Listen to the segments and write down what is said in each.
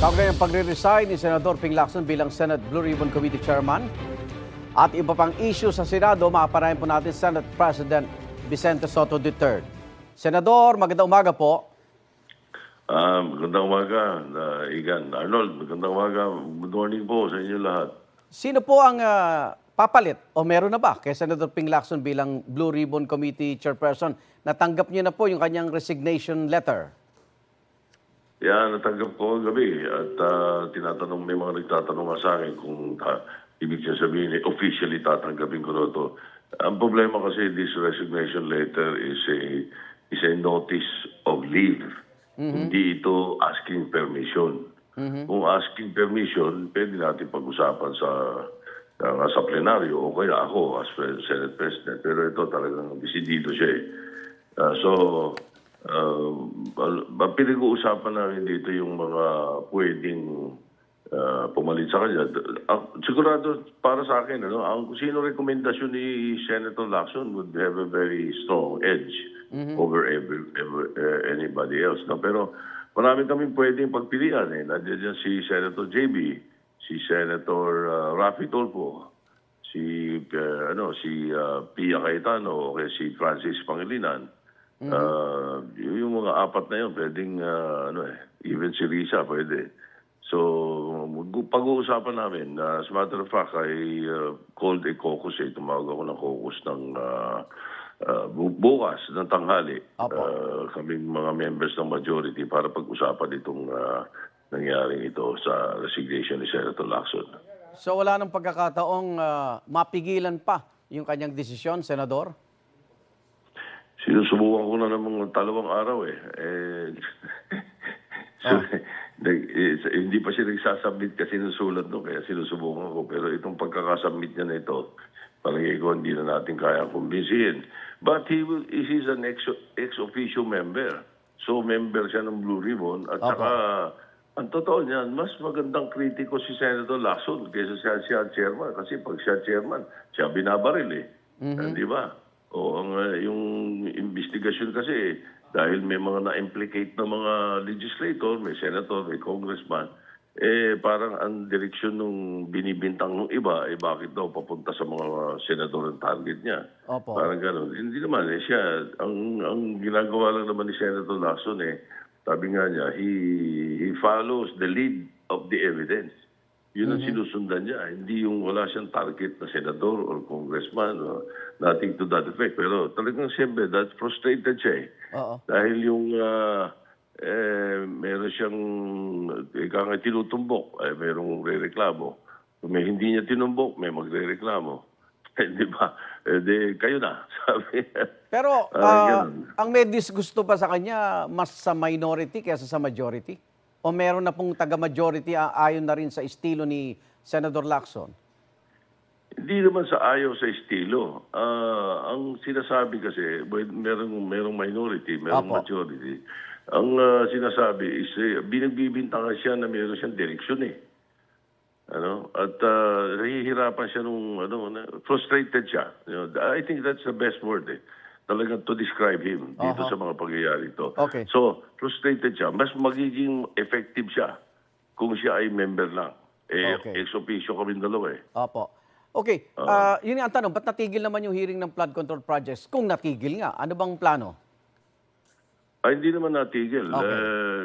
Kaugnay ang pagre-resign ni Senador Ping Lacson bilang Senate Blue Ribbon Committee Chairman at iba pang issue sa Senado, maaparayan po natin Senate President Vicente Soto III. Senador, magandang umaga po. Magandang umaga, Igan. Arnold, magandang umaga. Good morning po sa inyo lahat. Sino po ang papalit o meron na ba kay Senador Ping Lacson bilang Blue Ribbon Committee Chairperson? Natanggap niyo na po yung kanyang resignation letter. Yan, natanggap ko gabi at may mga nagtatanong nga sa akin kung ibig niya sabihin, officially tatanggapin ko na ito. Ang problema kasi, this resignation letter is a notice of leave. Hindi ito asking permission. Kung asking permission, pwede natin pag-usapan sa plenaryo o kaya ako as Senate President. Pero ito talagang desidido siya eh. Pinag-uusapan namin dito yung mga pwedeng pumalit sa kanya. Sigurado para sa akin, ang sino rekomendasyon ni Senator Lacson would have a very strong edge over anybody else. No? Pero marami kaming pwedeng pagpilian. Nandiyan si Senator JB, si Senator Raffy Tulfo, si Pia Cayetano, o si Francis Pangilinan. Yung mga apat na yun, pwedeng, even si Risa pwede. So, pag-uusapan namin, as a matter of fact, I called a caucus, tumawag ako ng caucus ng bukas, ng tanghali. Kaming mga members ng majority para pag-usapan itong nangyaring ito sa resignation ni Senator Lacson. So wala nang pagkakataong mapigilan pa yung kanyang desisyon, Senador? Sinusubukan ko na ng mga 2 araw hindi pa siya nagsasubmit kasi sinusulat kaya sinusubukan ko. Pero itong pagkakasubmit niya na ito, palagay ko hindi na natin kaya kumbinsihin. But he's an ex-officio member. So member siya ng Blue Ribbon. At saka, ang totoo niyan, mas magandang kritiko si Senator Lacson kaysa siya chairman. Kasi pag siya chairman, siya binabaril Di ba? Yung investigasyon kasi, dahil may mga na-implicate na mga legislator, may senator, may congressman, parang ang direksyon nung binibintang ng iba, bakit daw papunta sa mga senador ang target niya. Parang gano'n. Hindi naman, siya, ang ginagawa lang naman ni Senator Lacson, sabi nga niya, he follows the lead of the evidence. Yun ang sinusundan niya. Hindi yung wala siyang target na senador or congressman or nothing to that effect. Pero talagang siyempre, that frustrated siya Dahil yung meron siyang tinutumbok, merong re-reklamo. Kung may hindi niya tinumbok, may magre-reklamo. Di ba? Kayo na, sabi. Pero ang may disgusto pa sa kanya, mas sa minority kaysa sa majority? O meron na pong taga-majority ayon na rin sa estilo ni Senador Lacson? Hindi naman sa ayaw sa estilo. Ang sinasabi kasi, merong minority, merong majority. Ang sinasabi is, binagbibintangan siya na meron siyang direksyon At nahihirapan siya frustrated siya. I think that's the best word talagang to describe him dito sa mga pangyayari ito. So, frustrated siya. Mas magiging effective siya kung siya ay member lang. Ex-officio kami dalawa Okay. Yun ang tanong, ba't natigil naman yung hearing ng flood control projects? Kung natigil nga, ano bang plano? Hindi naman natigil.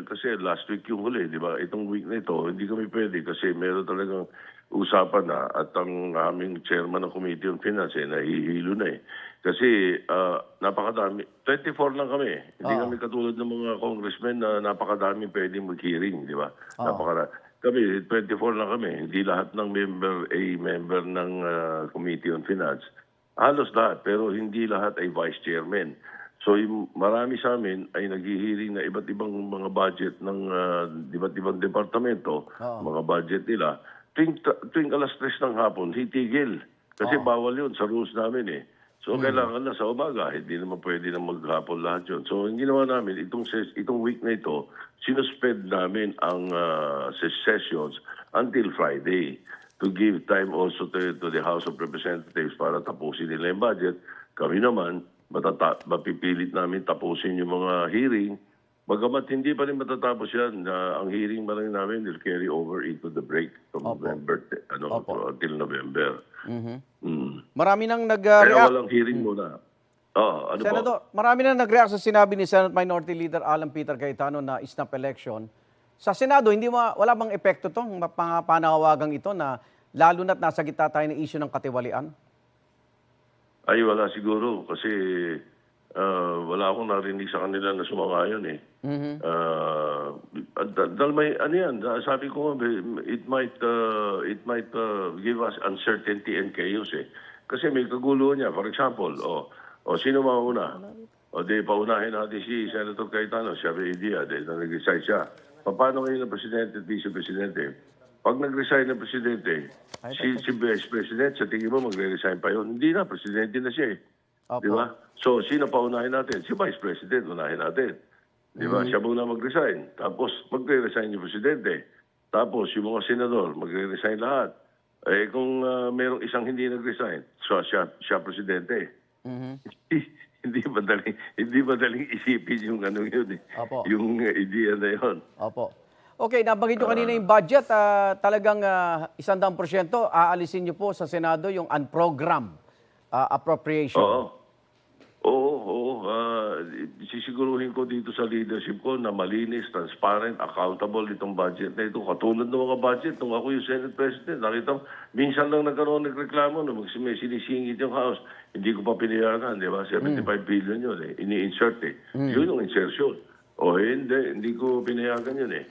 Kasi last week yung huli, di ba? Itong week na ito, hindi kami pwede kasi meron talagang usapan na at ang aming chairman ng Committee on Finance nahihilo na Kasi napakadami. 24 lang kami. Hindi kami katulad ng mga congressmen na napakadami pwedeng mag-hearing, di ba? Kami, 24 lang kami. Hindi lahat ng member ng Committee on Finance. Halos lahat, pero hindi lahat ay vice chairman. So, marami sa amin ay nag-hearing na iba't ibang mga budget ng iba't ibang departamento, mga budget nila. Tuwing alas 3 ng hapon, hitigil. Kasi bawal yun sa rules namin So, kailangan na sa umaga. Hindi naman pwede na maghapon lahat yun. So, ang ginawa namin, itong week na ito, sinuspend namin ang sessions until Friday to give time also to the House of Representatives para tapusin nila yung budget. Kami naman, mapipilit namin tapusin yung mga hearing Bagamat hindi pa rin matatapos yan, ang hearing pa rin namin will carry over into the break from November, until November. Marami nang Kaya nag-react. walang hearing muna. Ano po? Senador, marami nang nag-react sa sinabi ni Senate Minority Leader Alan Peter Cayetano na snap election. Sa Senado, wala bang epekto itong panawagang ito na lalo na't nasa gitna tayo ng issue ng katiwalian? Ay, wala siguro kasi wala akong narinig sa kanila na sumang-ayon eh. Dahil may, sabi ko nga, it might give us uncertainty and chaos eh. Kasi may kagulo niya. For example, sino mauna? Paunahin natin si Senator Cayetano, siya may idea, nag-resign siya. Paano ngayon ang Presidente at Vice-Presidente? Pag nag-resign ng Presidente, si Vice President, sa tingin mo magre-resign pa yun? Hindi na, Presidente na siya eh. Di ba? So, sino pa unahin natin? Si Vice President, unahin natin. Di ba? Siya muna mag-resign. Tapos, magre-resign yung Presidente. Tapos, yung mga senador, magre-resign lahat. Eh, kung merong isang hindi nag-resign, so siya Presidente. Hindi madaling isipin yung yun eh. Opo. Yung idea na yun. Opo. Okay, nabanggit nyo kanina yung budget. Talagang 100% aalisin nyo po sa Senado yung unprogrammed appropriation. Oo. Sisiguruhin ko dito sa leadership ko na malinis, transparent, accountable itong budget na ito. Katulad ng mga budget, nung ako yung Senate President, nakita mo, minsan lang nagreklamo na may sinisingit yung House. Hindi ko pa pinayagan, di ba? 75 billion yun eh. Ini-insert eh. Yun yung insertion. Hindi ko pinayagan yun eh.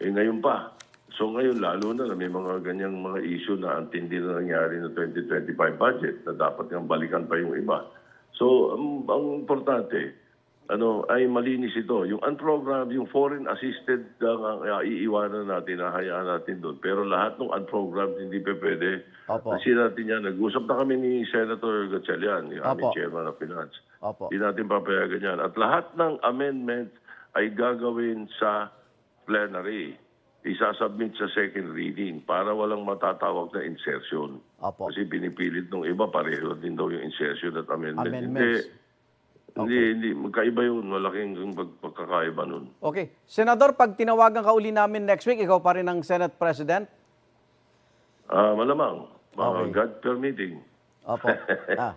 Ngayon pa. So ngayon, lalo na may mga ganyang mga issue na antindi na nangyari ng 2025 budget na dapat nga balikan pa yung iba. So, ang importante, ay malinis ito. Yung unprogrammed, yung foreign assisted, iiwanan natin, hahayaan natin doon. Pero lahat ng unprogrammed, hindi pa pwede. Kasi natin yan, nag-usap na kami ni Senator Gatchalian, yung aming chairman of finance. Hindi natin papayagan yan. At lahat ng amendment ay gagawin sa plenary. Isasubmit sa second reading para walang matatawag na insertion. Kasi pinipilit ng iba, pareho din daw yung insertion at amendment. Hindi. Magkaiba yun. Malaking pagkakaiba nun. Okay. Senador, pag tinawagan ka uli namin next week, ikaw pa rin ang Senate President? Malamang. God permitting. Opo.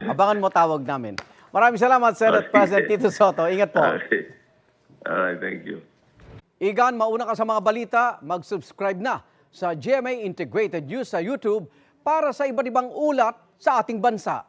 Abangan mo tawag namin. Maraming salamat, Senate President Tito Soto. Ingat po. Okay. Alright, thank you. Igan, mauna ka sa mga balita, mag-subscribe na sa GMA Integrated News sa YouTube para sa iba't ibang ulat sa ating bansa.